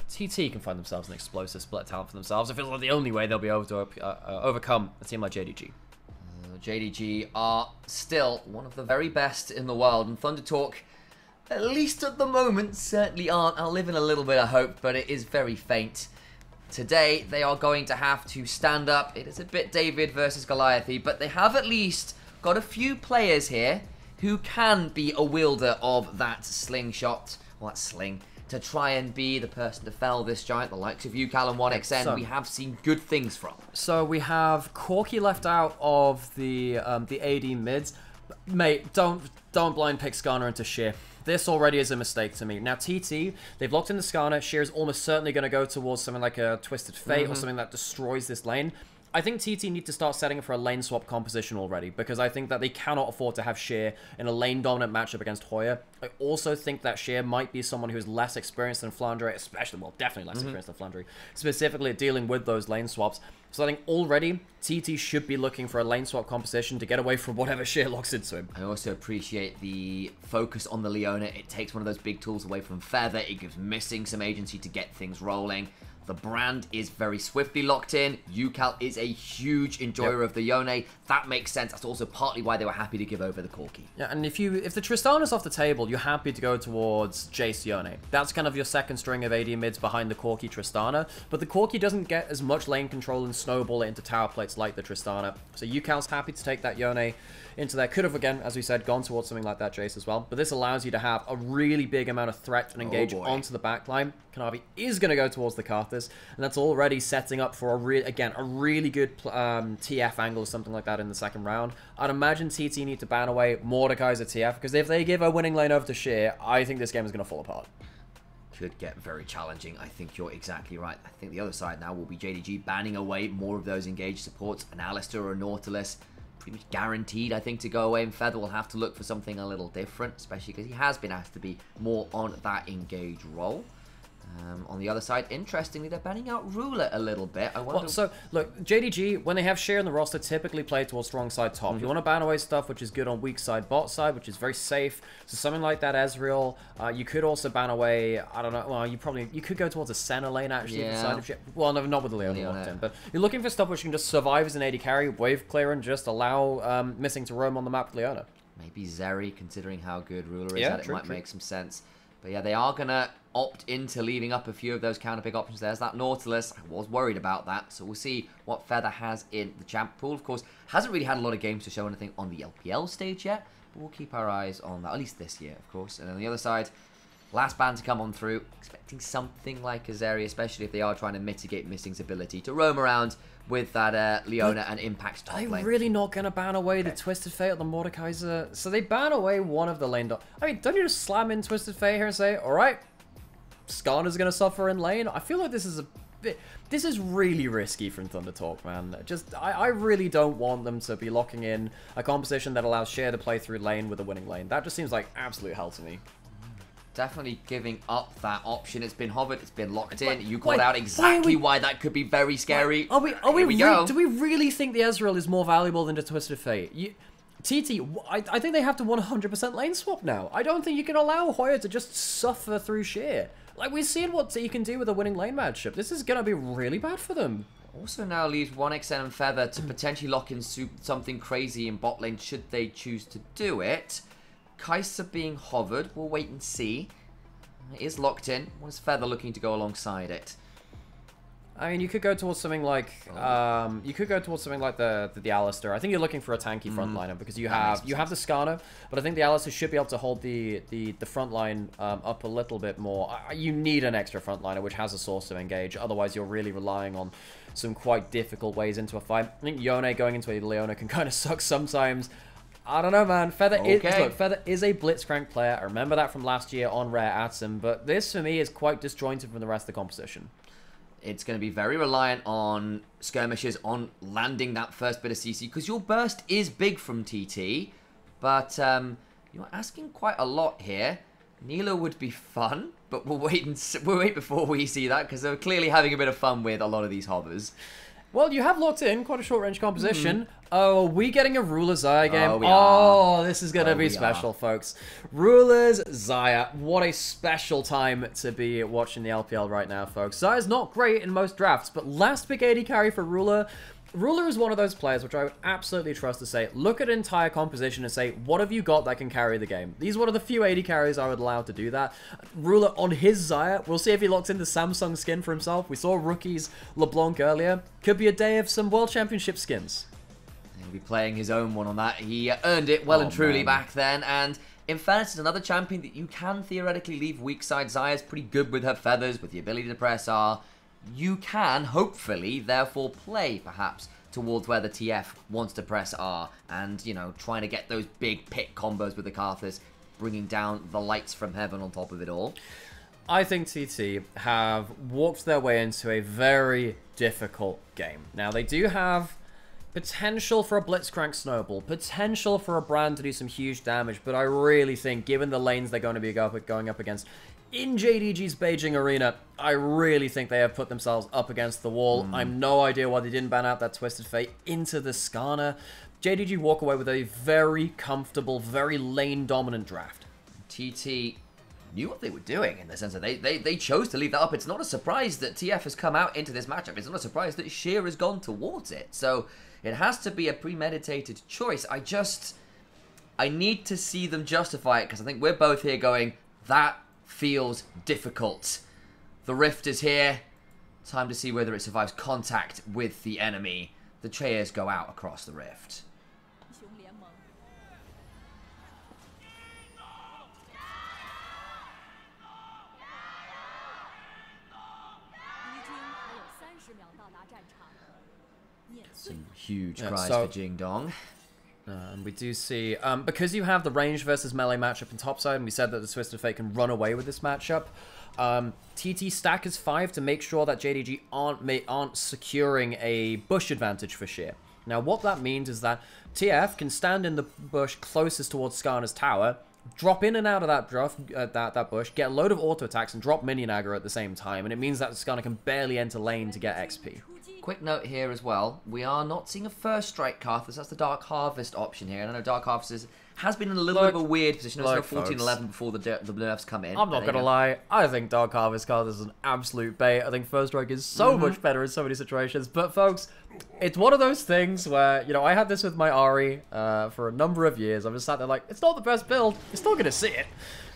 TT can find themselves an explosive split talent for themselves. It feels like the only way they'll be able to overcome a team like JDG. JDG are still one of the very best in the world, and Thunder Talk, at least at the moment, certainly aren't. I'll live in a little bit of hope, but it is very faint. Today, they are going to have to stand up. It is a bit David versus Goliathy, but they have at least got a few players here who can be a wielder of that slingshot, or that sling, to try and be the person to fell this giant, the likes of UCal and 1XN, we have seen good things from. So we have Corki left out of the AD mids. Mate, don't blind pick Skarner into Sheer. This already is a mistake to me. Now, TT, they've locked in the Skarner. Sheer is almost certainly going to go towards something like a Twisted Fate or something that destroys this lane. I think TT need to start setting for a lane swap composition already, because I think that they cannot afford to have Sheer in a lane-dominant matchup against Hoya. I also think that Sheer might be someone who's less experienced than Flandre, especially, well, definitely less experienced than Flandre, specifically at dealing with those lane swaps. So I think already, TT should be looking for a lane swap composition to get away from whatever Sheer locks into him. I also appreciate the focus on the Leona. It takes one of those big tools away from Feather. It gives Missing some agency to get things rolling. The brand is very swiftly locked in. UCal is a huge enjoyer of the Yone. That makes sense. That's also partly why they were happy to give over the Corki. Yeah, and if the Tristana's off the table, you're happy to go towards Jace Yone. That's kind of your second string of AD mids behind the Corki Tristana. But the Corki doesn't get as much lane control and snowball it into tower plates like the Tristana. So UCal's happy to take that Yone into there. Could have, again, as we said, gone towards something like that Jace as well. But this allows you to have a really big amount of threat and engage onto the backline. Kanavi is going to go towards the Karthus, and that's already setting up for a really good TF angle or something like that in the second round. I'd imagine TT need to ban away Mordekaiser TF, because if they give a winning lane over to Sheer, I think this game is going to fall apart. Could get very challenging. I think you're exactly right. I think the other side now will be JDG banning away more of those engaged supports. An Alistar or a Nautilus, pretty much guaranteed, I think, to go away, and Feather will have to look for something a little different, especially because he has been asked to be more on that engage role. On the other side, interestingly, they're banning out Ruler a little bit. I wonder... Well, so, look, JDG, when they have Sheer in the roster, typically play towards strong side top. You want to ban away stuff which is good on weak side bot side, which is very safe. So something like that Ezreal. You could also ban away, I don't know, well, you could go towards a Senna lane, actually. Yeah. Side of Sheer. Well, no, not with the Leona locked in. But you're looking for stuff which can just survive as an AD carry, wave clear, and just allow Missing to roam on the map with Leona. Maybe Zeri, considering how good Ruler is Yeah, at it, might make some sense. But yeah, they are going to opt into leaving up a few of those counter pick options. There's that Nautilus. I was worried about that. So we'll see what Feather has in the champ pool. Of course, hasn't really had a lot of games to show anything on the LPL stage yet. But we'll keep our eyes on that, at least this year, of course. And on the other side, last ban to come on through. Expecting something like Azeri, especially if they are trying to mitigate Missing's ability to roam around with that Leona and Impact's top lane. Are they really not going to ban away the Twisted Fate or the Mordekaiser? So they ban away one of the lane... I mean, don't you just slam in Twisted Fate here and say, alright, Skarner's going to suffer in lane? I feel like this is a bit... This is really risky from Thunder Talk, man. Just, I really don't want them to be locking in a composition that allows Sheer to play through lane with a winning lane. That just seems like absolute hell to me. Definitely giving up that option. It's been hovered, it's been locked in. You called out exactly why that could be very scary. Do we really think the Ezreal is more valuable than the Twisted Fate? TT, I think they have to 100% lane swap now. I don't think you can allow Hoya to just suffer through Sheer. Like, we've seen what you can do with a winning lane matchup. This is going to be really bad for them. Also now leaves 1XN and Feather to potentially lock in something crazy in bot lane should they choose to do it. Kai'Sa being hovered, we'll wait and see. It is locked in. What is Feather looking to go alongside it? I mean, you could go towards something like the Alistar. I think you're looking for a tanky frontliner because you have the Skarner, but I think the Alistar should be able to hold the front line up a little bit more. You need an extra frontliner which has a source to engage. Otherwise, you're really relying on some quite difficult ways into a fight. I think Yone going into a Leona can kind of suck sometimes. I don't know, man. Feather is a Blitzcrank player. I remember that from last year on Rare Atsum, but this, for me, is quite disjointed from the rest of the composition. It's going to be very reliant on skirmishes, on landing that first bit of CC, because your burst is big from TT, but you're asking quite a lot here. Nilo would be fun, but we'll wait before we see that, because they're clearly having a bit of fun with a lot of these hovers. Well, you have locked in quite a short-range composition. Oh, are we getting a Ruler Xayah game? Oh, we are. This is going to be special, folks. Rulers Xayah. What a special time to be watching the LPL right now, folks. Xayah's not great in most drafts, but last big AD carry for Ruler. Ruler is one of those players which I would absolutely trust to say, look at entire composition and say, what have you got that can carry the game? These are one of the few AD carries I would allow to do that. Ruler on his Xayah, we'll see if he locks in the Samsung skin for himself. We saw Rookie's LeBlanc earlier. Could be a day of some World Championship skins. He'll be playing his own one on that. He earned it well and truly back then, and in fairness, it's another champion that you can theoretically leave weak side. Xayah's pretty good with her feathers, with the ability to press R. You can, hopefully, therefore play, perhaps, towards where the TF wants to press R and, you know, trying to get those big pick combos with the Karthus, bringing down the lights from heaven on top of it all. I think TT have walked their way into a very difficult game. Now, they do have potential for a Blitzcrank Snowball, potential for a Brand to do some huge damage, but I really think, given the lanes they're going to be going up against in JDG's Beijing Arena, I really think they have put themselves up against the wall. I'm no idea why they didn't ban out that Twisted Fate into the Skarner. JDG walk away with a very comfortable, very lane-dominant draft. TT knew what they were doing in the sense that they chose to leave that up. It's not a surprise that TF has come out into this matchup. It's not a surprise that Sheer has gone towards it. So it has to be a premeditated choice. I need to see them justify it because I think we're both here going, that feels difficult. The rift is here. Time to see whether it survives contact with the enemy. The chairs go out across the rift. Some huge cries for Jing Dong. And we do see, because you have the range versus melee matchup in topside, and we said that the Twisted Fate can run away with this matchup, TT stack is 5 to make sure that JDG aren't securing a bush advantage for Sheer. Now, what that means is that TF can stand in the bush closest towards Skarner's tower, drop in and out of that bush, get a load of auto attacks, and drop minion aggro at the same time, and it means that Skarner can barely enter lane to get XP. Quick note here as well, we are not seeing a first strike Karthus, that's the Dark Harvest option here, and I know Dark Harvest has been in a little bit of a weird position, it was 14-11 before the nerfs come in. I'm not going to lie, I think Dark Harvest Karthus is an absolute bait. I think first strike is so much better in so many situations, but folks, it's one of those things where, you know, I had this with my Ahri for a number of years. I'm just sat there like, it's not the best build, you're still going to see it.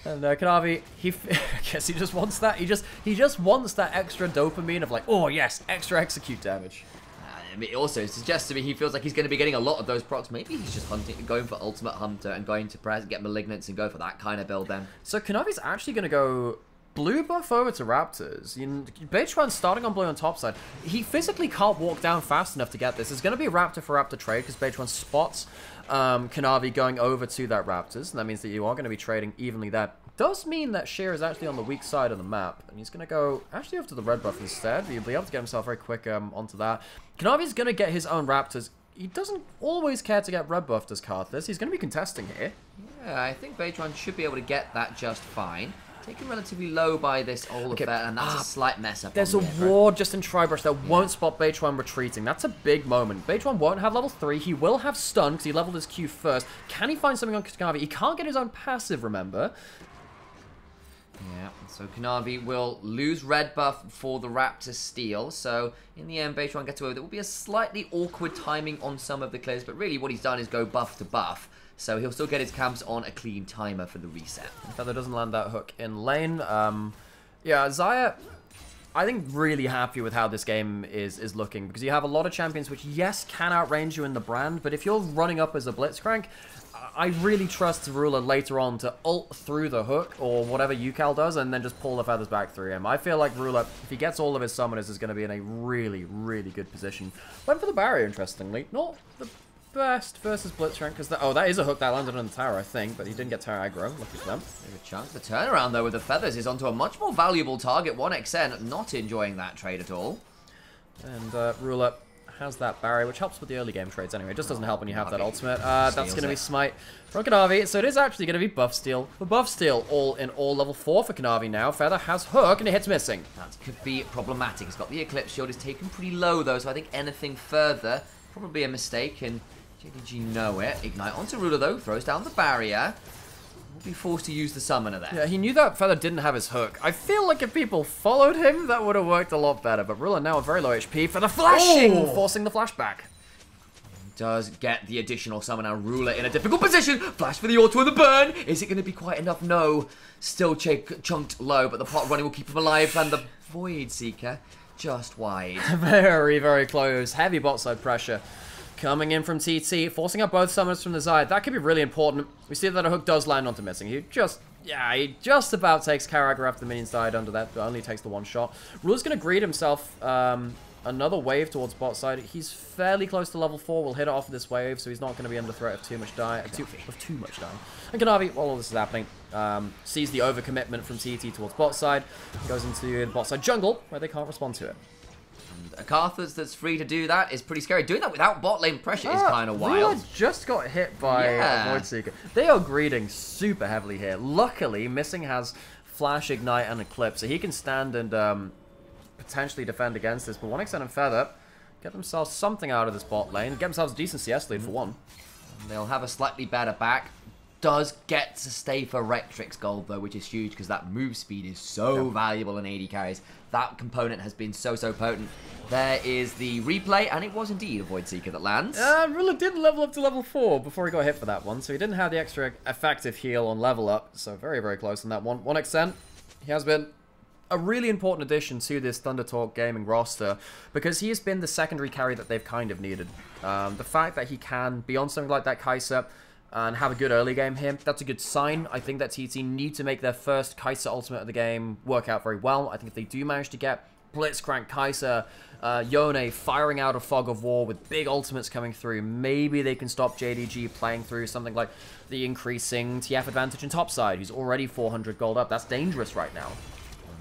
And Kanavi, I guess he just wants that. He just wants that extra dopamine of like, oh yes, extra execute damage. I mean, it also suggests to me he feels like he's going to be getting a lot of those procs. Maybe he's just going for Ultimate Hunter and going to press, get Malignance and go for that kind of build then. So Kanavi's actually going to go blue buff over to Raptors. Beichuan's starting on blue on top side. He physically can't walk down fast enough to get this. It's going to be a Raptor for Raptor trade because Beichuan spots Kanavi going over to that Raptors, and that means that you are going to be trading evenly there. Does mean that Sheer is actually on the weak side of the map, and he's going to go actually over to the red buff instead. He'll be able to get himself very quick onto that. Kanavi's going to get his own Raptors. He doesn't always care to get red buffed as Karthus. He's going to be contesting here. Yeah, I think Beichuan should be able to get that just fine. Taken relatively low by this whole affair, and that's a slight mess up. There's a ward just in Tribrush that won't spot Beichuan retreating. That's a big moment. Beichuan won't have level 3. He will have stun because he leveled his Q first. Can he find something on Kanavi? He can't get his own passive, remember? Yeah, so Kanavi will lose red buff for the Raptor steal. So in the end, Beichuan gets away with it. Will be a slightly awkward timing on some of the clears, but really what he's done is go buff to buff. So he'll still get his camps on a clean timer for the reset. Feather doesn't land that hook in lane. Yeah, Xayah, I think really happy with how this game is looking, because you have a lot of champions which, yes, can outrange you in the brand, but if you're running up as a Blitzcrank, I really trust Ruler later on to ult through the hook, or whatever UCal does, and then just pull the feathers back through him. I feel like Ruler, if he gets all of his summoners, is going to be in a really, really good position. Went for the barrier, interestingly. Not the best versus Blitzcrank, because that is a hook that landed on the tower, I think, but he didn't get tower aggro. Lucky for them. There's a chance. The turnaround, though, with the feathers is onto a much more valuable target. 1xN not enjoying that trade at all. And Ruler has that barrier, which helps with the early game trades anyway. It just doesn't help when you have that ultimate. That's going to be Smite from Kanavi, so it is actually going to be buff steal. The buff steal all in all level 4 for Kanavi now. Feather has Hook, and it hits missing. That could be problematic. He's got the Eclipse Shield, is taken pretty low though, so I think anything further, probably a mistake, and JDG know it. Ignite onto Ruler though, throws down the barrier. Will be forced to use the Summoner there. Yeah, he knew that Feather didn't have his Hook. I feel like if people followed him, that would have worked a lot better, but Ruler now a very low HP. Feather flashing, forcing the flashback. Does get the additional Summoner. Ruler in a difficult position. Flash for the auto and the burn. Is it going to be quite enough? No. Still chunked low, but the pot running will keep him alive, and the Void Seeker just wide. Very, very close. Heavy bot side pressure coming in from TT, forcing up both summoners from the side. That could be really important. We see that a Hook does land onto missing. He just about takes Karagger after the minions died under that, but only takes the one shot. Ruler's going to greet himself another wave towards bot side. He's fairly close to level 4. We'll hit it off this wave, so he's not going to be under threat of too much dying. And Kanavi, while all this is happening, sees the overcommitment from TT towards bot side, goes into the bot side jungle, where they can't respond to it. A Karthus that's free to do that is pretty scary. Doing that without bot lane pressure is kind of wild. Ruler just got hit by Void Seeker. They are greeting super heavily here. Luckily, Missing has Flash, Ignite, and Eclipse, so he can stand and potentially defend against this. But 1xN and Feather get themselves something out of this bot lane. Get themselves a decent CS lead for one. And they'll have a slightly better back. Does get to stay for Rectrix gold though, which is huge because that move speed is so valuable in AD carries. That component has been so potent. There is the replay, and it was indeed a Void Seeker that lands. Ruler did level up to level 4 before he got hit for that one, so he didn't have the extra effective heal on level up, so very, very close on that one. 1xN, he has been a really important addition to this Thunder Talk gaming roster because he has been the secondary carry that they've kind of needed. The fact that he can be on something like that Kai'Sa and have a good early game here, that's a good sign. I think that TT need to make their first Kai'Sa ultimate of the game work out very well. I think if they do manage to get Blitzcrank, Kai'Sa, Yone firing out a Fog of War with big ultimates coming through, maybe they can stop JDG playing through something like the increasing TF advantage in topside. He's already 400 gold up. That's dangerous right now.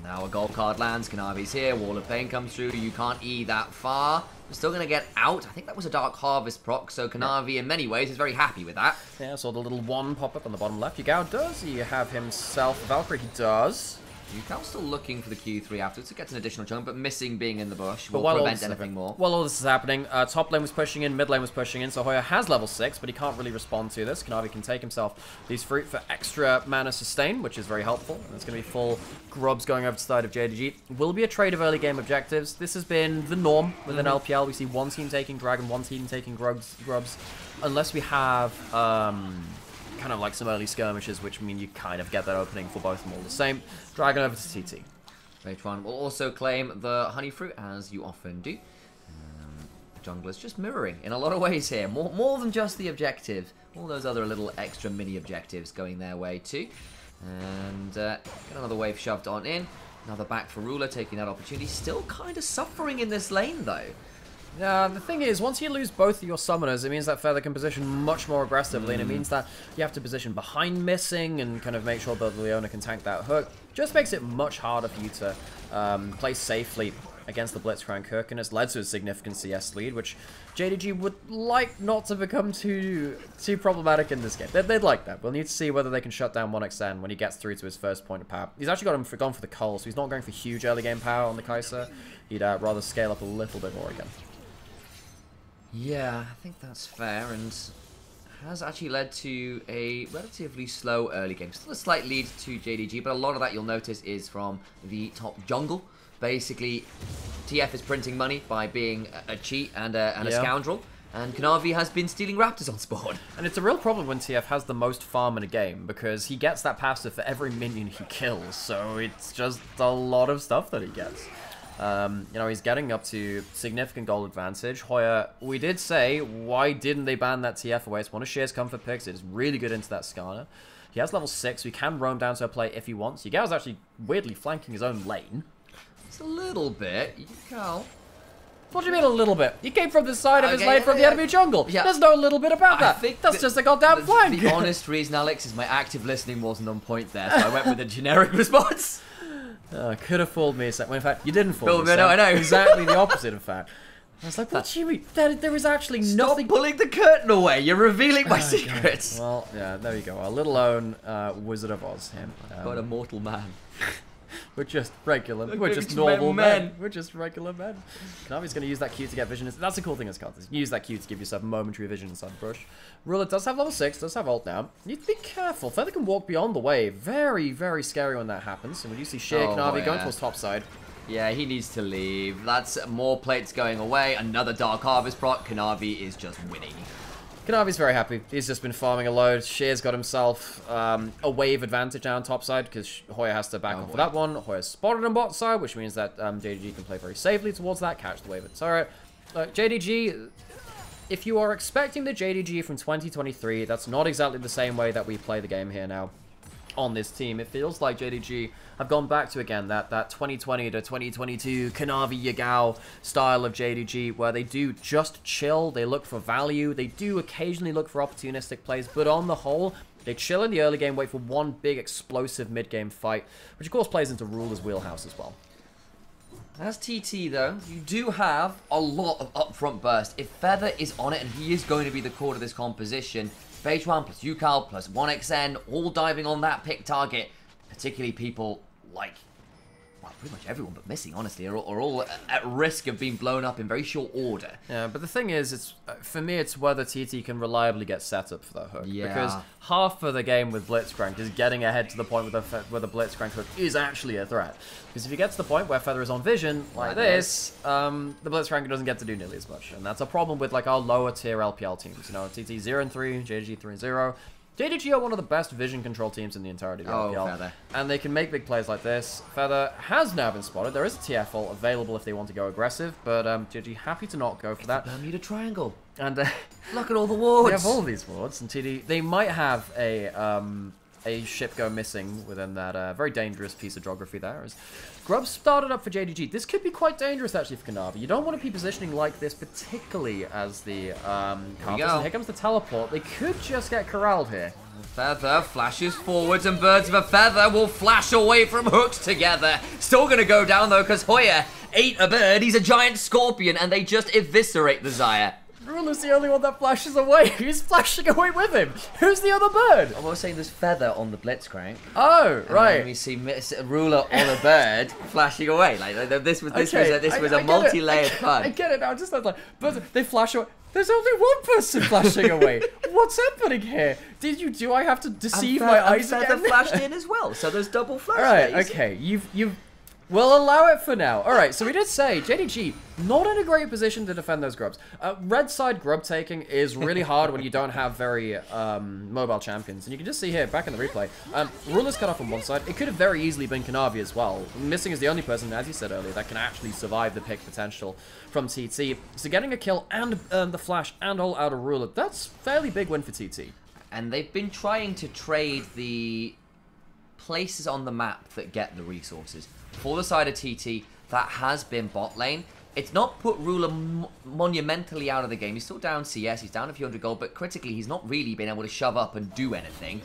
Now a gold card lands, Kanavi's here, Wall of Pain comes through, you can't E that far. We're still going to get out. I think that was a Dark Harvest proc, so Kanavi in many ways is very happy with that. Yeah, saw the little one pop up on the bottom left. Yugao, does he have himself a Valkyrie? He does. Yukao's still looking for the Q3 afterwards to get an additional chunk, but missing being in the bush will prevent anything more. While all this is happening, top lane was pushing in, mid lane was pushing in, so Hoya has level 6, but he can't really respond to this. Kanavi can take himself these fruit for extra mana sustain, which is very helpful. And it's going to be full grubs going over to the side of JDG. Will be a trade of early game objectives. This has been the norm within LPL. We see one team taking Dragon, one team taking grubs, unless we have kind of like some early skirmishes, which mean you kind of get that opening for both of them all the same. Dragon over to TT. Patron will also claim the honey fruit, as you often do. Jungler's just mirroring in a lot of ways here. More than just the objective. All those other little extra mini objectives going their way too. And get another wave shoved on in. Another back for Ruler, taking that opportunity. Still kind of suffering in this lane though. The thing is, once you lose both of your summoners, it means that Feather can position much more aggressively, and it means that you have to position behind Missing and kind of make sure that Leona can tank that Hook. Just makes it much harder for you to play safely against the Blitzcrank Hook, and it's led to a significant CS lead, which JDG would like not to become too problematic in this game. They'd like that. We'll need to see whether they can shut down 1xN when he gets through to his first point of power. He's actually gone for the Cull, so he's not going for huge early game power on the Kai'Sa. He'd rather scale up a little bit more again. Yeah, I think that's fair, and has actually led to a relatively slow early game. Still a slight lead to JDG, but a lot of that you'll notice is from the top jungle. Basically, TF is printing money by being a cheat and a scoundrel, and Kanavi has been stealing Raptors on spawn. And it's a real problem when TF has the most farm in a game, because he gets that passive for every minion he kills, so it's just a lot of stuff that he gets. You know, he's getting up to significant goal advantage. Hoya, we did say, why didn't they ban that TF away? It's one of Shear's comfort picks. It is really good into that Skarner. He has level 6, so he can roam down to a play if he wants. Yugao's actually weirdly flanking his own lane. It's a little bit. Yugao. What do you mean a little bit? He came from the side of his lane from the enemy jungle. Yeah. There's no little bit about that. That's just a goddamn flank. The honest reason, Alex, is my active listening wasn't on point there, so I went with a generic response. Could have fooled me, well, in fact, you didn't fool me. No, I know. Exactly the opposite, in fact. I was like, what do you mean? There is actually Stop nothing. pulling the curtain away. You're revealing my secrets. Well, yeah, there you go. Our little own Wizard of Oz, him. Got a mortal man. We're just regular. We're just normal normal men. men. We're just regular men. Kanavi's going to use that Q to get vision. That's a cool thing as cards. You use that Q to give yourself momentary vision inside the brush. Ruler does have level 6, does have ult now. You need to be careful. Feather can walk beyond the wave. Very, very scary when that happens. And when you see Sheer Kanavi going towards top side. Yeah, he needs to leave. That's more plates going away. Another Dark Harvest proc. Kanavi is just winning. Kanavi's very happy. He's just been farming a load. Sheer's got himself a wave advantage now on top side because Hoya has to back off for that one. Hoya's spotted on bot side, which means that JDG can play very safely towards that, catch the wave at turret. JDG, if you are expecting the JDG from 2023, that's not exactly the same way that we play the game here now on this team. It feels like JDG have gone back to, again, that 2020 to 2022 Kanavi Yagao style of JDG, where they do just chill, they look for value, they do occasionally look for opportunistic plays, but on the whole, they chill in the early game, wait for one big explosive mid-game fight, which of course plays into Ruler's wheelhouse as well. As TT, though, you do have a lot of upfront burst. If Feather is on it, and he is going to be the core of this composition, Phase 1 plus UCAL plus 1XN, all diving on that pick target, particularly people like, well, pretty much everyone but Missing, honestly, are all at risk of being blown up in very short order. Yeah, but the thing is, it's for me, it's whether TT can reliably get set up for that hook. Yeah. Because half of the game with Blitzcrank is getting ahead to the point where the Blitzcrank hook is actually a threat. Because if you get to the point where Feather is on vision, like this, the Blitzcrank doesn't get to do nearly as much. And that's a problem with like our lower tier LPL teams. You know, TT 0-3, JDG 3-0. JDG are one of the best vision control teams in the entirety of the LPL. Feather. And they can make big plays like this. Feather has now been spotted. There is a TF ult available if they want to go aggressive, but JDG happy to not go for that. Bermuda Triangle. And look at all the wards. They have all these wards, and TD, they might have a ship go missing within that very dangerous piece of geography there. As Grub started up for JDG. This could be quite dangerous, actually, for Kanavi. You don't want to be positioning like this, particularly as the here comes the teleport. They could just get corralled here. Feather flashes forwards, and Birds of a Feather will flash away from hooks together. Still going to go down, though, because Hoya ain't a bird. He's a giant scorpion, and they just eviscerate the Xayah. Ruler's the only one that flashes away. Who's flashing away with him? Who's the other bird? I was saying there's Feather on the Blitzcrank. Oh, right. And we see Ruler on a bird flashing away. Like this was a multi-layered fun. I get it now. Just like, but they flash away. There's only one person flashing away. What's happening here? Do I have to deceive my eyes again? Feather flashed in as well, so there's double flash. Right. Okay. You've. We'll allow it for now. Alright, so we did say, JDG, not in a great position to defend those grubs. Red side grub taking is really hard when you don't have very mobile champions. And you can just see here, back in the replay, Ruler's cut off on one side. It could have very easily been Kanavi as well. Missing is the only person, as you said earlier, that can actually survive the pick potential from TT. So getting a kill and the flash and all out of Ruler, that's fairly big win for TT. And they've been trying to trade the places on the map that get the resources. For the side of TT, that has been bot lane. It's not put Ruler monumentally out of the game. He's still down CS, he's down a few hundred gold, but critically, he's not really been able to shove up and do anything.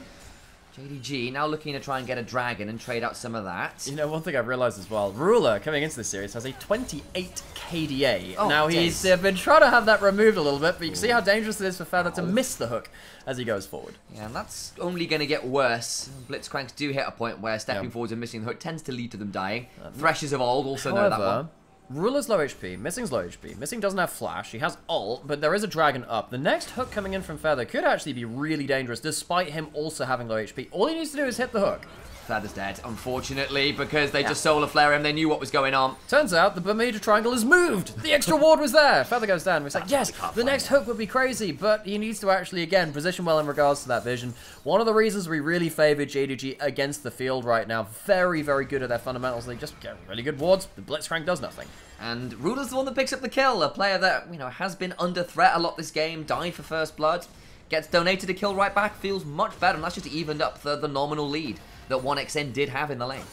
JDG now looking to try and get a dragon and trade out some of that. You know, one thing I've realized as well, Ruler, coming into this series, has a 28 KDA. Oh, now, he's been trying to have that removed a little bit, but you can see how dangerous it is for Feather to miss the hook as he goes forward. Yeah, and that's only going to get worse. Blitzcranks do hit a point where stepping forwards and missing the hook tends to lead to them dying. Threshers of old also know that one. Ruler's low HP, Missing's low HP. Missing doesn't have flash, he has ult, but there is a dragon up. The next hook coming in from Feather could actually be really dangerous, despite him also having low HP. All he needs to do is hit the hook. Feather's dead, unfortunately, because they just solar flare him. They knew what was going on. Turns out the Bermuda Triangle has moved. The extra ward was there. Feather goes down. It's like, yes, the next hook would be crazy, but he needs to actually, again, position well in regards to that vision. One of the reasons we really favor JDG against the field right now, very, very good at their fundamentals. They just get really good wards. The Blitzcrank does nothing. And Ruler's the one that picks up the kill. A player that, you know, has been under threat a lot this game, died for first blood, gets donated a kill right back, feels much better, and that's just evened up the nominal lead that 1XN did have in the lane.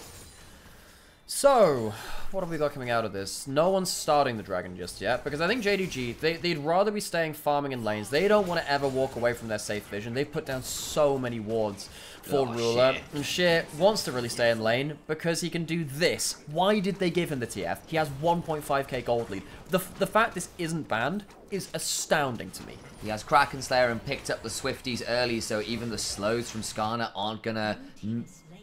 So, what have we got coming out of this? No one's starting the dragon just yet, because I think JDG, they'd rather be staying farming in lanes. They don't want to ever walk away from their safe vision. They've put down so many wards for Ruler. Shit. And Sheer wants to really stay in lane because he can do this. Why did they give him the TF? He has 1.5k gold lead. The fact this isn't banned is astounding to me. He has Kraken Slayer and picked up the Swifties early, so even the slows from Skarner aren't going to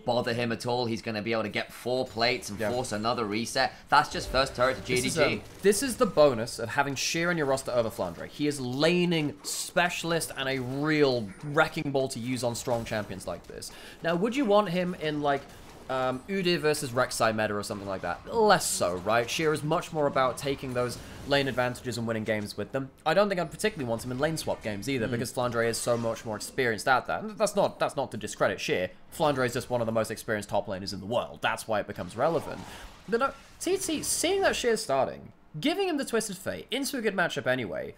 bother him at all. He's going to be able to get 4 plates and force another reset. That's just first turret to JDG. This is the bonus of having Sheer in your roster over Flandre. He is laning specialist and a real wrecking ball to use on strong champions like this. Now, would you want him in, like, Udyr versus Rek'Sai meta or something like that? Less so, right? Sheer is much more about taking those lane advantages and winning games with them. I don't think I'd particularly want him in lane swap games either, because Flandre is so much more experienced at that. And that's not to discredit Sheer. Flandre is just one of the most experienced top laners in the world. That's why it becomes relevant. But no, TT, seeing that Sheer's starting, giving him the Twisted Fate into a good matchup anyway,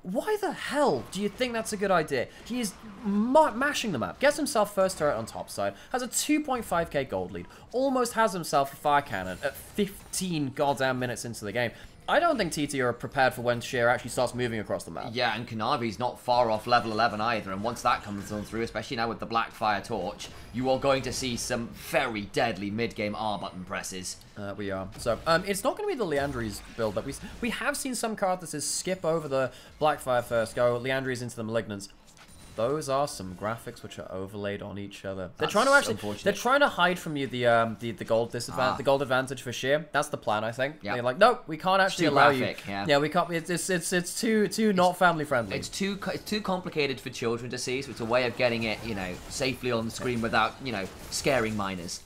why the hell do you think that's a good idea? He is mashing the map, gets himself first turret on top side, has a 2.5k gold lead, almost has himself a fire cannon at 15 goddamn minutes into the game. I don't think TT are prepared for when Sheer actually starts moving across the map. Yeah, and Kanavi's not far off level 11 either, and once that comes on through, especially now with the Blackfire Torch, you are going to see some very deadly mid-game R button presses. We are. So, it's not going to be the Liandry's build that we have seen some Karthuses skip over the Blackfire first, go Liandry's into the Malignants. Those are some graphics which are overlaid on each other. They're trying to they're trying to hide from you the gold disadvantage, the gold advantage for Sheer. That's the plan, I think. They're like, nope, we can't actually allow graphic, you. Yeah, we can't. It's too not family friendly. It's too complicated for children to see, so it's a way of getting it, you know, safely on the screen without, you know, scaring minors.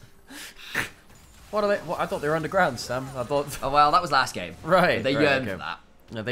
What are they? What, I thought they were underground, Sam. I thought. Oh well, that was last game. Right. They yearned for that. No,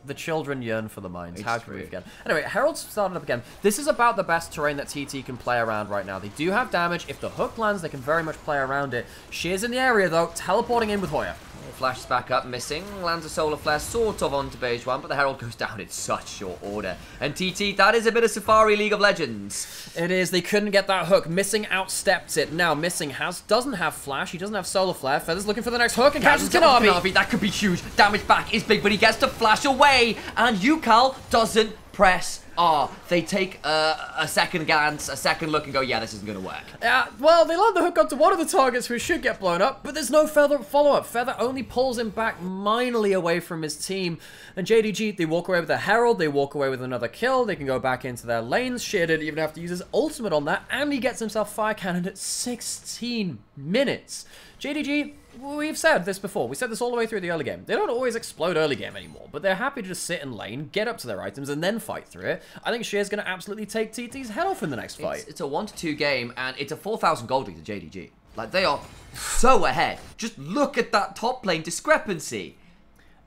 the children yearn for the mines. How can we forget? Anyway, Herald's started up again. This is about the best terrain that TT can play around right now. They do have damage. If the hook lands, they can very much play around it. Sheer's in the area, though, teleporting in with Hoya. Flashes back up, missing. Lands a Solar Flare sort of onto beige one, but the Herald goes down in such short order. And TT, that is a bit of Safari League of Legends. It is. They couldn't get that hook. Missing outsteps it. Now, Missing doesn't have Flash. He doesn't have Solar Flare. Feather's looking for the next hook and catches Kanavi. That could be huge. Damage back is big, but he gets to flash away. And Yukal doesn't press R. They take a second glance, a second look, and go, yeah, this isn't going to work. Yeah, well, they land the hook onto one of the targets who should get blown up, but there's no Feather follow-up. Feather only pulls him back minorly away from his team. And JDG, they walk away with a Herald, they walk away with another kill, they can go back into their lanes. Sheer didn't even have to use his ultimate on that, and he gets himself Fire Cannon at 16 minutes. JDG, we've said this before. We said this all the way through the early game. They don't always explode early game anymore, but they're happy to just sit in lane, get up to their items, and then fight through it. I think Sheer's going to absolutely take TT's head off in the next fight. It's a 1-2 game, and it's a 4,000 gold lead to JDG. Like, they are so ahead. Just look at that top lane discrepancy.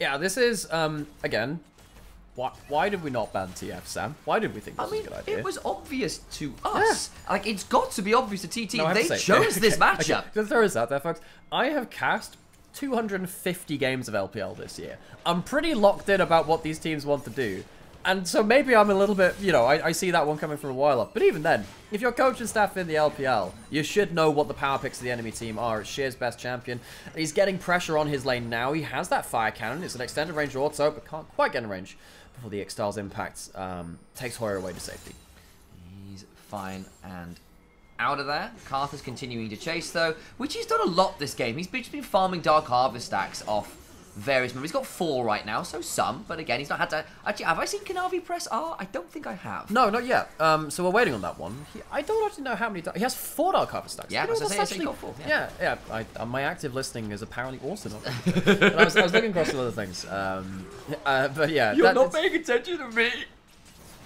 Yeah, this is, again... Why did we not ban TF, Sam? Why did we think this was a good idea? It was obvious to us. Yeah. Like, it's got to be obvious to TT. No, they chose this matchup. Okay. There is that there, folks. I have cast 250 games of LPL this year. I'm pretty locked in about what these teams want to do. And so maybe I'm a little bit, you know, I see that one coming from a while off. But even then, if you're coach and staff in the LPL, you should know what the power picks of the enemy team are. It's Sheer's best champion. He's getting pressure on his lane now. He has that fire cannon. It's an extended range auto, but can't quite get in range before the Ixtal's impact takes Hoya away to safety. He's fine and out of there. Karthus continuing to chase, though, which he's done a lot this game. He's been farming Dark Harvest stacks off various members. He's got 4 right now, so some, but again, he's not had to... Actually, have I seen Kanavi press R? I don't think I have. No, not yet. So we're waiting on that one. I don't actually know how many... He has 4 Dark Harvest stacks. Yeah, that's actually got 4. Yeah. My active listening is apparently awesome. But I was looking across some other things. But yeah. You're not paying attention to me.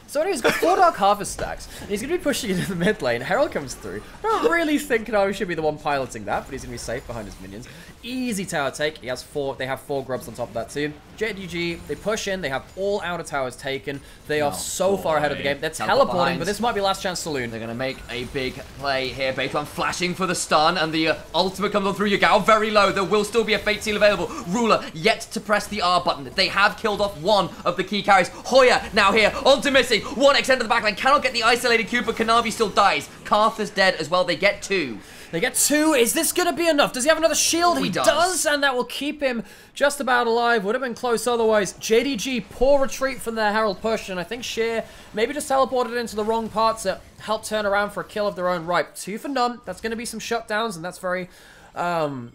So anyway, he's got 4 Dark Harvest stacks, and he's going to be pushing into the mid lane. Herald comes through. I don't really think Kanavi should be the one piloting that, but he's going to be safe behind his minions. Easy tower take. He has 4. They have 4 grubs on top of that too. JDG, they push in. They have all outer towers taken. They are so far ahead of the game. They're teleporting, but this might be last chance saloon. They're going to make a big play here. Beitwan flashing for the stun, and the ultimate comes on through Yagao very low. There will still be a Fate Seal available. Ruler yet to press the R button. They have killed off one of the key carries. Hoya now here onto Missing. One extend to the backline. Cannot get the isolated Q, but Kanavi still dies. Karthus dead as well. They get 2. They get 2. Is this going to be enough? Does he have another shield? He does, and that will keep him just about alive. Would have been close otherwise. JDG, poor retreat from their Herald push, and I think Sheer maybe just teleported into the wrong part to help turn around for a kill of their own right. 2 for none. That's going to be some shutdowns, and that's very kind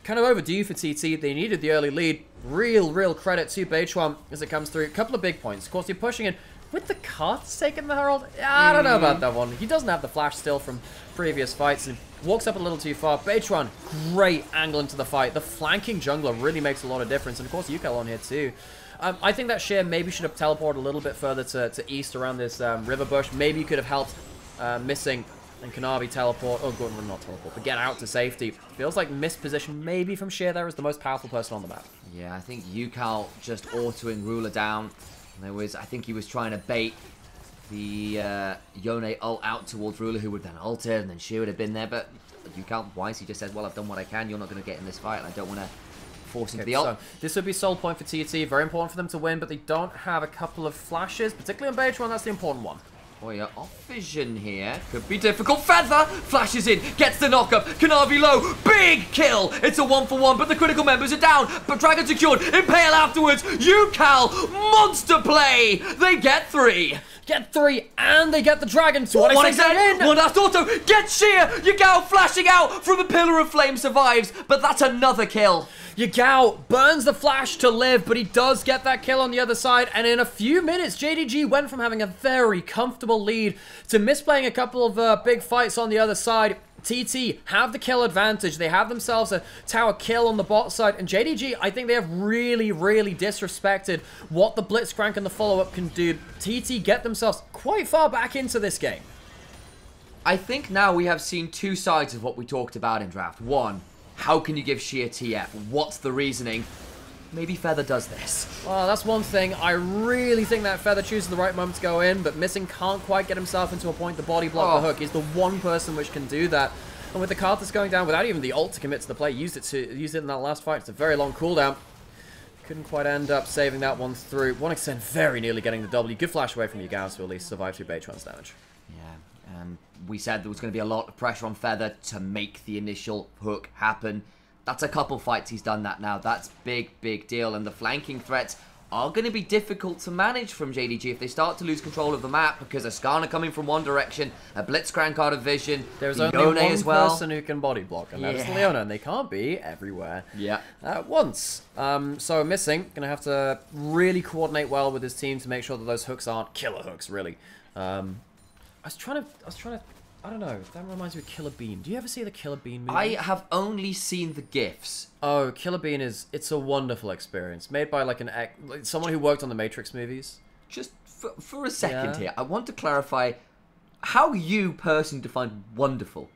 of overdue for TT. They needed the early lead. Real credit to Beichuan as it comes through. A couple of big points. Of course, you're pushing in. With the cards taking the Herald? I don't know about that one. He doesn't have the flash still from previous fights and walks up a little too far. Beichuan, great angle into the fight. The flanking jungler really makes a lot of difference. And of course, Yukal on here too. I think that Sheer maybe should have teleported a little bit further to east around this river bush. Maybe you could have helped Missing and Kanavi teleport. Oh, good, not teleport, but get out to safety. Feels like missed position maybe from Sheer there as the most powerful person on the map. Yeah, I think Yukal just autoing Ruler down. I think he was trying to bait the Yone ult out towards Ruler, who would then ult it, and then she would have been there. But Yukal, wise, he just said, well, I've done what I can. You're not going to get in this fight, and I don't want to force him to the ult. So this would be soul point for TT. Very important for them to win, but they don't have a couple of flashes, particularly on Beichuan. That's the important one. Oh yeah, off vision here. Could be difficult. Feather flashes in, gets the knockup. Kanavi low, big kill. It's a 1-for-1, but the critical members are down. But Dragon secured. Impale afterwards. Yukal, monster play. They get 3. Get 3, and they get the Dragon. So one exit, one last auto. Get Sheer. Yukal flashing out from a pillar of flame survives, but that's another kill. Yagao burns the flash to live, but he does get that kill on the other side, and in a few minutes, JDG went from having a very comfortable lead to misplaying a couple of big fights on the other side. TT have the kill advantage. They have themselves a tower kill on the bot side, and JDG, I think they have really disrespected what the Blitzcrank and the follow-up can do. TT get themselves quite far back into this game. I think now we have seen 2 sides of what we talked about in draft. 1, how can you give Sheer TF? What's the reasoning? Maybe Feather does this. Well, that's one thing. I really think that Feather chooses the right moment to go in, but Missing can't quite get himself into a point to body block the hook. He's the one person which can do that. And with the card that's going down without even the ult to commit to the play, used it in that last fight. It's a very long cooldown. Couldn't quite end up saving that one through. 1xTen very nearly getting the W. Good flash away from Yugao to at least survive through Beichuan's damage. Yeah, we said there was going to be a lot of pressure on Feather to make the initial hook happen. That's a couple fights he's done that now. That's big deal. And the flanking threats are going to be difficult to manage from JDG if they start to lose control of the map, because Ascana coming from one direction, a Blitzcrank out of vision, there's the only one as well. person who can body block, and that's Leona, and they can't be everywhere at once. So Missing gonna have to really coordinate well with his team to make sure that those hooks aren't killer hooks, really. I was trying to I don't know, that reminds me of Killer Bean. Do you ever see the Killer Bean movie? I have only seen the GIFs. Oh, Killer Bean it's a wonderful experience. Made by like someone who worked on the Matrix movies. Just for a second here, I want to clarify how you personally define wonderful.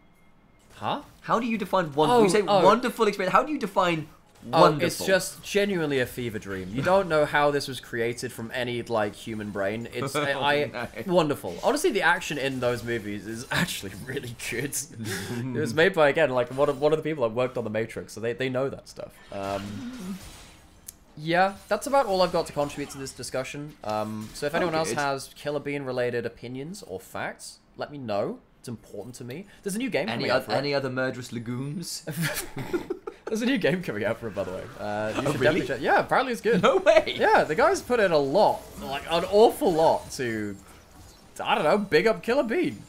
Huh? How do you define wonderful? You say wonderful experience. How do you define wonderful? It's just genuinely a fever dream. You don't know how this was created from any like human brain. It's wonderful. Honestly, the action in those movies is actually really good. It was made by, again, like one of the people that worked on the Matrix, so they know that stuff. Yeah, that's about all I've got to contribute to this discussion. So if anyone else has Killer Bean related opinions or facts, let me know. It's important to me. There's a new game coming out for it. Any other murderous legumes? There's a new game coming out for it, by the way. You should really? definitely check. Yeah, apparently it's good. No way! Yeah, the guys put in a lot, like an awful lot to I don't know, big up Killer Bean.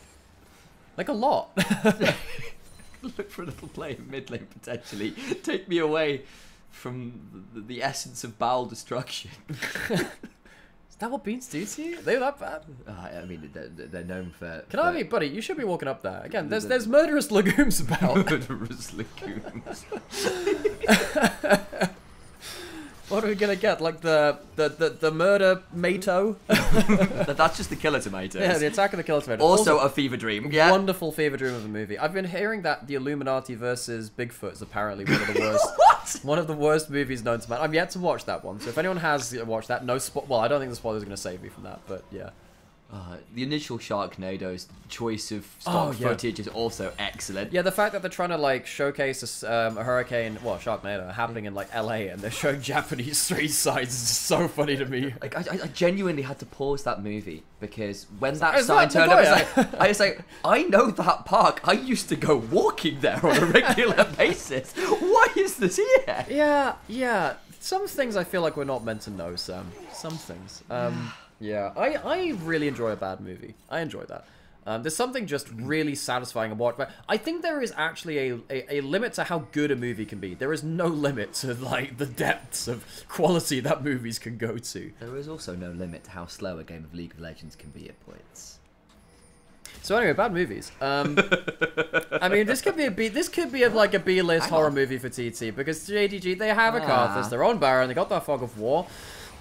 Like a lot. Look for a little play in mid lane, potentially. Take me away from the essence of bowel destruction. Is that what beans do to you? Are they that bad? I mean, they're known for... Buddy, you should be walking up there. Again, there's murderous legumes about. Murderous legumes. What are we gonna get? Like the murder mato? That's just the killer tomatoes. Yeah, the attack of the killer tomatoes. Also a fever dream. Yeah. Wonderful fever dream of a movie. I've been hearing that the Illuminati versus Bigfoot is apparently one of the worst. What? One of the worst movies known to man. I've yet to watch that one. So if anyone has watched that, well, I don't think the spoiler's gonna save me from that. But yeah. The initial Sharknado's choice of stock footage is also excellent. Yeah, the fact that they're trying to like showcase a hurricane, well, Sharknado happening in like LA, and they're showing Japanese street signs is just so funny to me. Like I genuinely had to pause that movie because when that sign turned up, I was like, I know that park. I used to go walking there on a regular basis. Why is this here? Yeah. Some things I feel like we're not meant to know, Sam. Some things. Yeah, I really enjoy a bad movie. I enjoy that. There's something just really satisfying about it. But I think there is actually a limit to how good a movie can be. There is no limit to like the depths of quality that movies can go to. There is also no limit to how slow a game of League of Legends can be at points. So anyway, bad movies. I mean, this could be like a B-list horror movie for TT because JDG, they have a Karthus, they're on Baron, they got that Fog of War.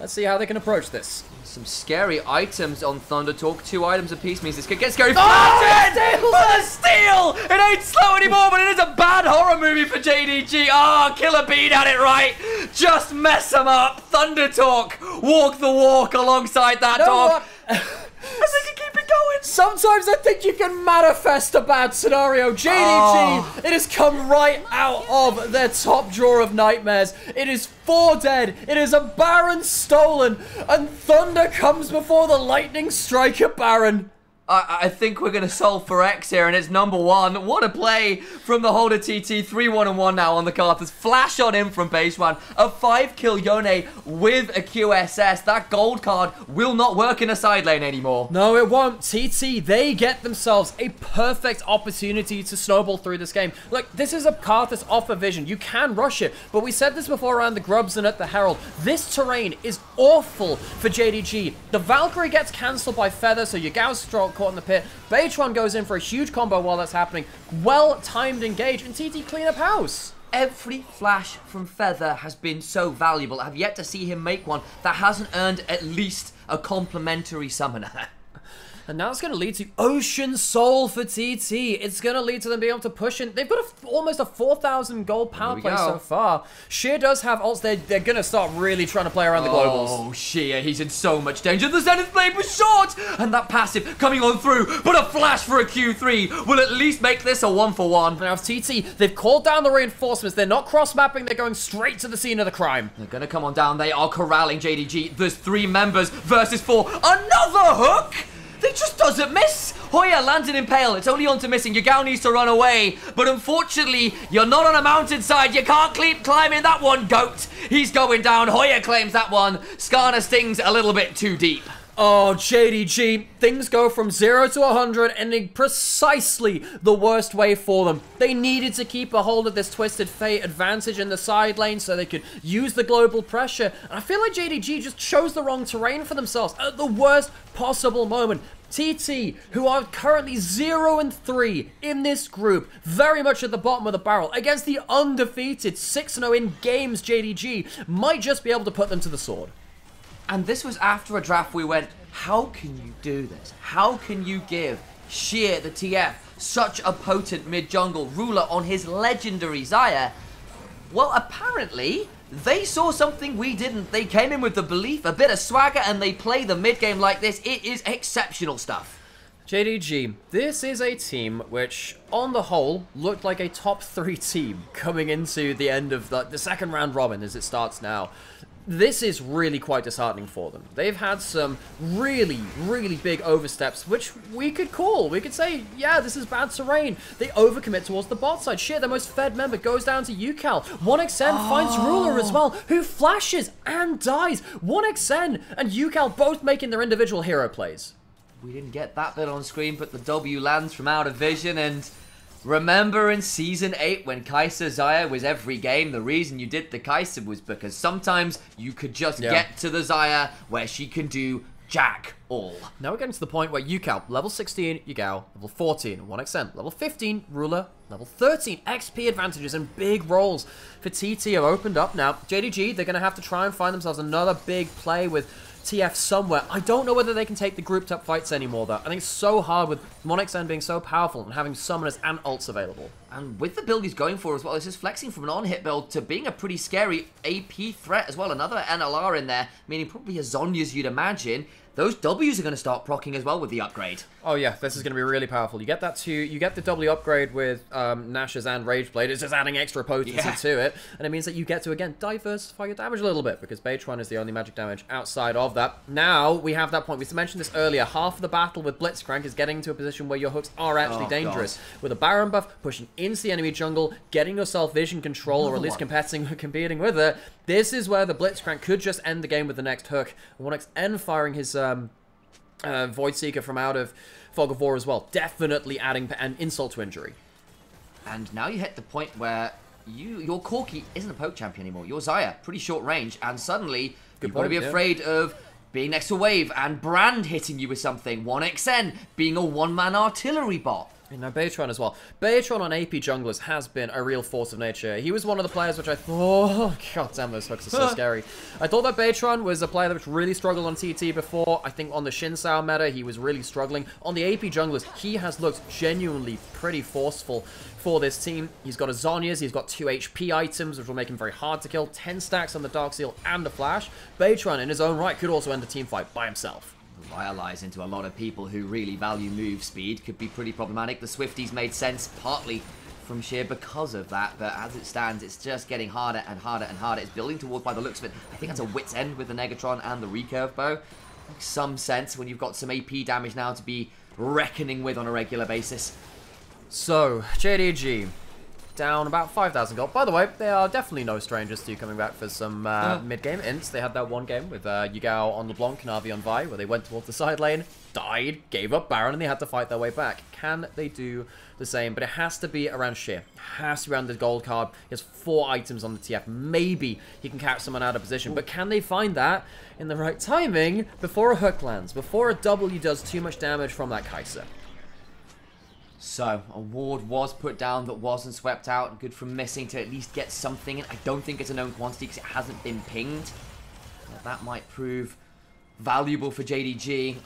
Let's see how they can approach this. Some scary items on Thunder Talk. 2 items apiece means this could get scary. Oh, steal! It ain't slow anymore, but it is a bad horror movie for JDG. Ah, Killer Bean had it right. Just mess them up. Thunder Talk. Walk the walk alongside that dog. I think you keep it going. Sometimes I think you can manifest a bad scenario. JDG, it has come right out of their top drawer of nightmares. It is 4 dead. It is a Baron stolen. And Thunder comes before the lightning strike at Baron. I think we're going to solve for X here, and it's number 1. What a play from the holder TT. 3-1-1 now on the Karthus. Flash on in from base 1. A 5-kill Yone with a QSS. That gold card will not work in a side lane anymore. No, it won't. TT, they get themselves a perfect opportunity to snowball through this game. Look, this is a Karthus off of vision. You can rush it, but we said this before around the Grubs and at the Herald. This terrain is awful for JDG. The Valkyrie gets cancelled by Feather, so Yagao's stroke caught in the pit. Beitron goes in for a huge combo while that's happening. Well-timed engage, and TT clean up house. Every flash from Feather has been so valuable. I've yet to see him make one that hasn't earned at least a complimentary summoner. And now it's going to lead to Ocean Soul for TT. It's going to lead to them being able to push in. They've got almost a 4,000 gold power play so far. Sheer does have ults. They're going to start really trying to play around the globals. Oh, Sheer, he's in so much danger. The Zenith Blade was short. And that passive coming on through. But a flash for a Q3 will at least make this a 1-for-1. Now, TT, they've called down the reinforcements. They're not cross-mapping. They're going straight to the scene of the crime. They're going to come on down. They are corralling JDG. There's 3 members versus 4. Another hook! They just doesn't miss. Hoya lands an impale. It's only on to missing. Yagao needs to run away. But unfortunately, you're not on a mountainside. You can't keep climbing that one, goat. He's going down. Hoya claims that one. Skarner stings a little bit too deep. Oh, JDG, things go from 0 to 100 and in precisely the worst way for them. They needed to keep a hold of this Twisted Fate advantage in the side lane so they could use the global pressure. And I feel like JDG just chose the wrong terrain for themselves at the worst possible moment. TT, who are currently 0-3 in this group, very much at the bottom of the barrel, against the undefeated 6-0 in games JDG, might just be able to put them to the sword. And this was after a draft we went, how can you do this? How can you give Sheer, the TF, such a potent mid-jungle ruler on his legendary Xayah? Well, apparently, they saw something we didn't. They came in with the belief, a bit of swagger, and they play the mid-game like this. It is exceptional stuff. JDG, this is a team which, on the whole, looked like a top 3 team coming into the end of the second round robin as it starts now. This is really quite disheartening for them. They've had some really, really big oversteps, which we could call. We could say, yeah, this is bad terrain. They overcommit towards the bot side. Shit, their most fed member goes down to UCal. 1xN finds Ruler as well, who flashes and dies. 1xN and UCal both making their individual hero plays. We didn't get that bit on screen, but the W lands from out of vision, and remember in Season 8 when Kai'Sa Xayah was every game, the reason you did the Kai'Sa was because sometimes you could just get to the Xayah where she can do jack all. Now we're getting to the point where UCal, level 16, Yagao, level 14, 1xN, level 15, Ruler, level 13, XP advantages and big rolls for TT have opened up now. JDG, they're going to have to try and find themselves another big play with TF somewhere. I don't know whether they can take the grouped up fights anymore though. I think it's so hard with 1xN being so powerful and having summoners and ults available. And with the build he's going for as well, this is flexing from an on-hit build to being a pretty scary AP threat as well. Another NLR in there, meaning probably as Zhonya's you'd imagine. those W's are going to start proccing as well with the upgrade. Oh yeah, this is going to be really powerful. You get that too. You get the W upgrade with Nash's and Rageblade. It's just adding extra potency to it, and it means that you get to again diversify your damage a little bit because Beitron is the only magic damage outside of that. Now we have that point. We mentioned this earlier. Half of the battle with Blitzcrank is getting to a position where your hooks are actually dangerous. With a Baron buff, pushing into the enemy jungle, getting yourself vision control, or at least competing with it. This is where the Blitzcrank could just end the game with the next hook. 1xN firing his Void Seeker from out of Fog of War as well, definitely adding an insult to injury. And now you hit the point where your Corki isn't a poke champion anymore. You're Xayah, pretty short range, and suddenly you've got to be afraid of being next to Wave and Brand hitting you with something. 1xN being a one-man artillery bot. And now Beitron as well. Beitron on AP junglers has been a real force of nature. He was one of the players which I thought... Oh, god damn, those hooks are so scary. I thought that Beitron was a player that really struggled on TT before. I think on the Xin Sao meta, he was really struggling. On the AP junglers, he has looked genuinely pretty forceful for this team. He's got a Zhonya's, he's got 2 HP items, which will make him very hard to kill. 10 stacks on the Dark Seal and the Flash. Beitron, in his own right, could also end a team fight by himself. Initialise into a lot of people who really value move speed could be pretty problematic. The Swifties made sense partly from sheer because of that, but as it stands, it's just getting harder and harder and harder. It's building towards, by the looks of it, I think that's a wit's end with the Negatron and the recurve bow. Makes some sense when you've got some AP damage now to be reckoning with on a regular basis. So, JDG, down about 5,000 gold. By the way, they are definitely no strangers to coming back for some mid-game ints. They had that one game with Yugao on LeBlanc, Navi on Vi, where they went towards the side lane, died, gave up Baron, and they had to fight their way back. Can they do the same? But it has to be around Sheer. It has to be around the gold card. He has 4 items on the TF. Maybe he can catch someone out of position. But can they find that in the right timing before a hook lands, before a W does too much damage from that Kai'Sa? So, a ward was put down that wasn't swept out. Good from missing to at least get something. I don't think it's a known quantity because it hasn't been pinged. Now, that might prove valuable for JDG.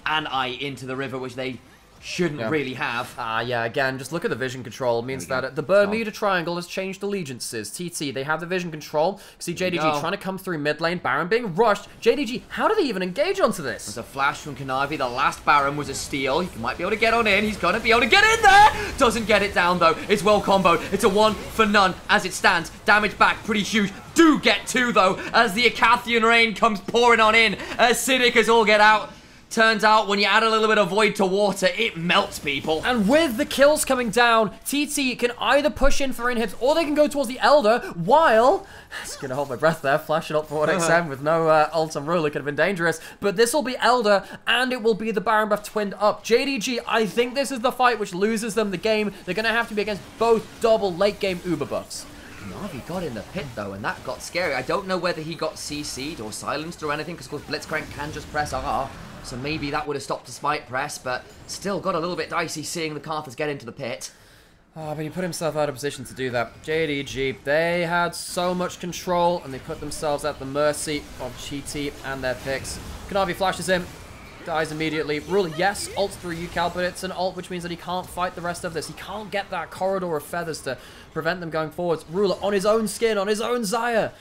And I into the river, which they shouldn't really have. Yeah, again, just look at the vision control. It means that the Bermuda Triangle has changed allegiances. TT, they have the vision control. See JDG trying to come through mid lane. Baron being rushed. JDG, how do they even engage onto this? There's a flash from Kanavi. The last Baron was a steal. He might be able to get on in. He's going to be able to get in there. Doesn't get it down, though. It's well comboed. It's a 1 for none as it stands. Damage back pretty huge. Do get 2, though, as the Acathian rain comes pouring on in. Acidic as all get out. Turns out when you add a little bit of void to water, it melts people. And with the kills coming down, TT can either push in for inhibs or they can go towards the Elder while... It's going to hold my breath there, flashing up for 1xM with no ult on Rule. It could have been dangerous. But this will be Elder and it will be the Baron buff twinned up. JDG, I think this is the fight which loses them the game. They're going to have to be against both double late game Uber buffs. Navi got in the pit though, and that got scary. I don't know whether he got CC'd or silenced or anything, because of course Blitzcrank can just press R, so maybe that would have stopped the spite press, but still got a little bit dicey seeing the Carthers get into the pit. Oh, but he put himself out of position to do that. JDG, they had so much control, and they put themselves at the mercy of GT and their picks. Kanavi flashes him, dies immediately. Ruler, yes, ults through UCal, but it's an ult, which means that he can't fight the rest of this. He can't get that corridor of feathers to prevent them going forwards. Ruler on his own skin, on his own Xayah.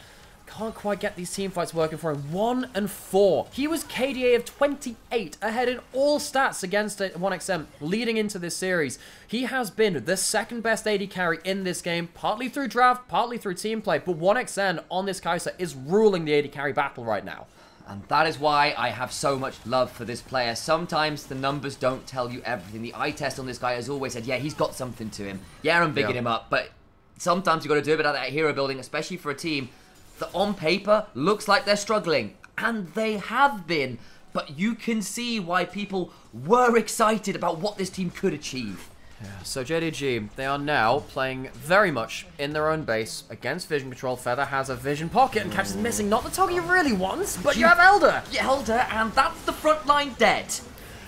Can't quite get these team fights working for him. 1 and 4. He was KDA of 28, ahead in all stats against 1xM, leading into this series. He has been the second best AD carry in this game, partly through draft, partly through team play, but 1xN on this Kai'Sa is ruling the AD carry battle right now. And that is why I have so much love for this player. Sometimes the numbers don't tell you everything. The eye test on this guy has always said, yeah, he's got something to him. Yeah, I'm bigging him up, but sometimes you've got to do a bit of that hero building, especially for a team that on paper looks like they're struggling. And they have been. But you can see why people were excited about what this team could achieve. Yeah, so JDG, they are now playing very much in their own base against Vision Control. Feather has a Vision Pocket and catches missing. Not the target he really wants, but you have Elder. Elder, and that's the front line dead.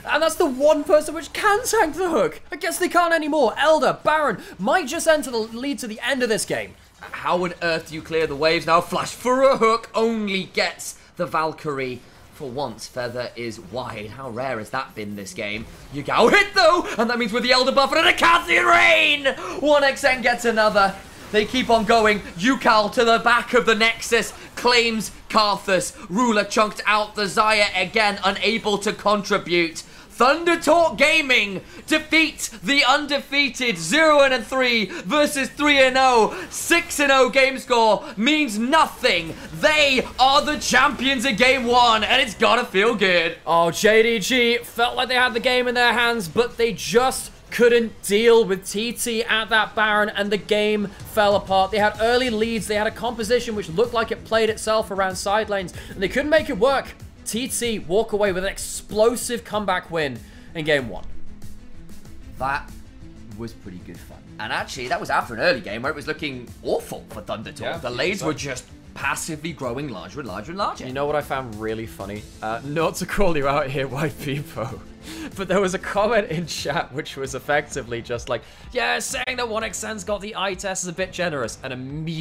And that's the one person which can tank the hook. I guess they can't anymore. Elder, Baron, might just enter the lead to the end of this game. How on earth do you clear the waves now? Flash for a hook only gets the Valkyrie. For once, Feather is wide. How rare has that been this game? Yugao hit though, and that means with the Elder buff and a Acathian rain, 1xN gets another. They keep on going. Yukal to the back of the Nexus. Claims Karthus. Ruler chunked out the Xayah again. Unable to contribute. Thunder Talk Gaming defeat the undefeated 0-3 versus 3-0. 6-0 game score means nothing. They are the champions of game 1, and it's gotta feel good. Oh, JDG felt like they had the game in their hands, but they just couldn't deal with TT at that Baron, and the game fell apart. They had early leads. They had a composition which looked like it played itself around side lanes, and they couldn't make it work. TT walk away with an explosive comeback win in game 1. That was pretty good fun. And actually, that was after an early game where it was looking awful for Thunder Talk. Yeah, the lanes were just passively growing larger and larger and larger. You know what I found really funny? Not to call you out here, White People, but there was a comment in chat which was effectively just like, yeah, saying that 1xn's got the eye test is a bit generous, and immediately